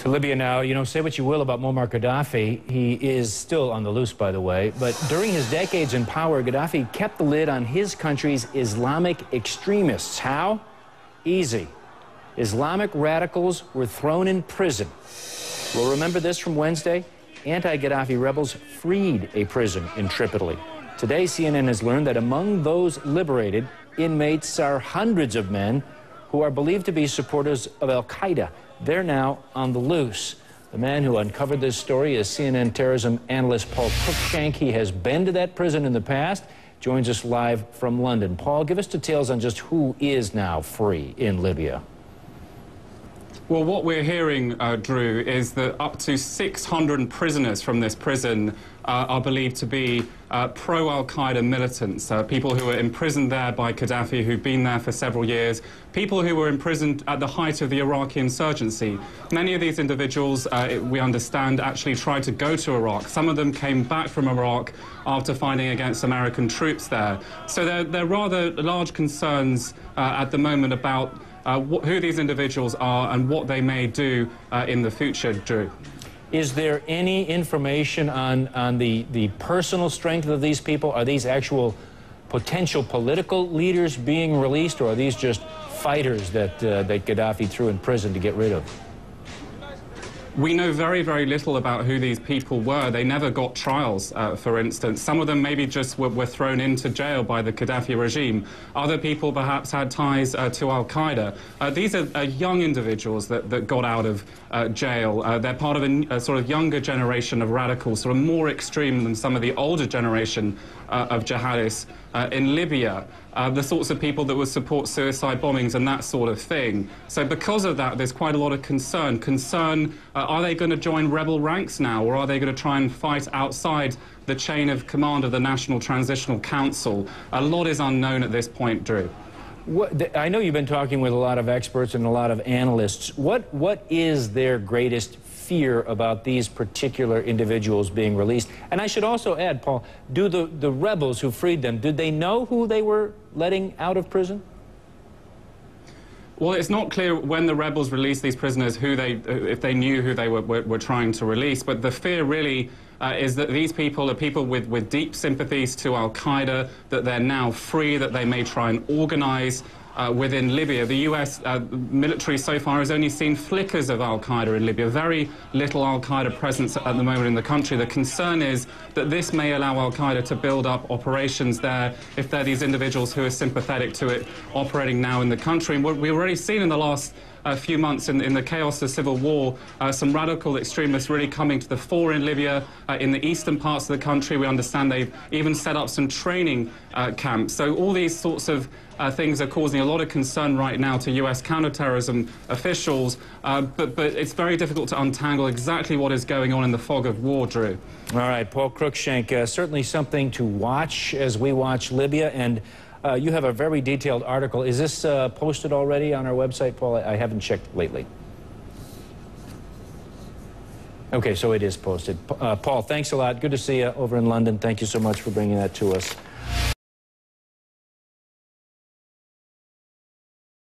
To Libya now. You know, say what you will about Muammar Gaddafi. He is still on the loose, by the way. But during his decades in power, Gaddafi kept the lid on his country's Islamic extremists. How? Easy. Islamic radicals were thrown in prison. We'll remember this from Wednesday. Anti-Gaddafi rebels freed a prison in Tripoli. Today, CNN has learned that among those liberated inmates are hundreds of men who are believed to be supporters of Al-Qaida. They're now on the loose. The man who uncovered this story is CNN terrorism analyst Paul Cruikshank. He has been to that prison in the past, joins us live from London. Paul, give us details on just who is now free in Libya. Well, what we're hearing, Drew, is that up to 600 prisoners from this prison are believed to be pro-Al-Qaida militants, people who were imprisoned there by Gaddafi, who've been there for several years, people who were imprisoned at the height of the Iraqi insurgency. Many of these individuals, we understand, actually tried to go to Iraq. Some of them came back from Iraq after fighting against American troops there. So there are rather large concerns at the moment about who these individuals are and what they may do in the future, Drew. Is there any information on the personal strength of these people? Are these actual potential political leaders being released, or are these just fighters that Gaddafi threw in prison to get rid of? We know very, very little about who these people were. They never got trials, for instance. Some of them maybe just were thrown into jail by the Gaddafi regime. Other people perhaps had ties to Al-Qaida. These are young individuals that got out of jail. They're part of a sort of younger generation of radicals, sort of more extreme than some of the older generation of jihadists in Libya. The sorts of people that would support suicide bombings and that sort of thing. So because of that, there's quite a lot of concern. Are they going to join rebel ranks now, or are they going to try and fight outside the chain of command of the National Transitional Council? A lot is unknown at this point, Drew. I know you've been talking with a lot of experts and a lot of analysts. What is their greatest fear about these particular individuals being released? And I should also add, Paul, do the rebels who freed them, did they know who they were letting out of prison? Well, it's not clear when the rebels released these prisoners if they knew who they were trying to release. But the fear really is that these people are people with deep sympathies to Al-Qaida, that they're now free, that they may try and organize within Libya. The US military so far has only seen flickers of Al-Qaida in Libya, very little Al-Qaida presence at the moment in the country. The concern is that this may allow Al-Qaida to build up operations there if they're these individuals who are sympathetic to it operating now in the country. And what we've already seen in the last few months in the chaos of civil war, some radical extremists really coming to the fore in Libya, in the eastern parts of the country. We understand they've even set up some training camps. So all these sorts of things are causing a lot of concern right now to US counterterrorism officials, but it's very difficult to untangle exactly what is going on in the fog of war, Drew. All right, Paul Cruikshank, certainly something to watch as we watch Libya, and you have a very detailed article. Is this posted already on our website, Paul? I haven't checked lately. Okay, so it is posted. Paul, thanks a lot. Good to see you over in London. Thank you so much for bringing that to us.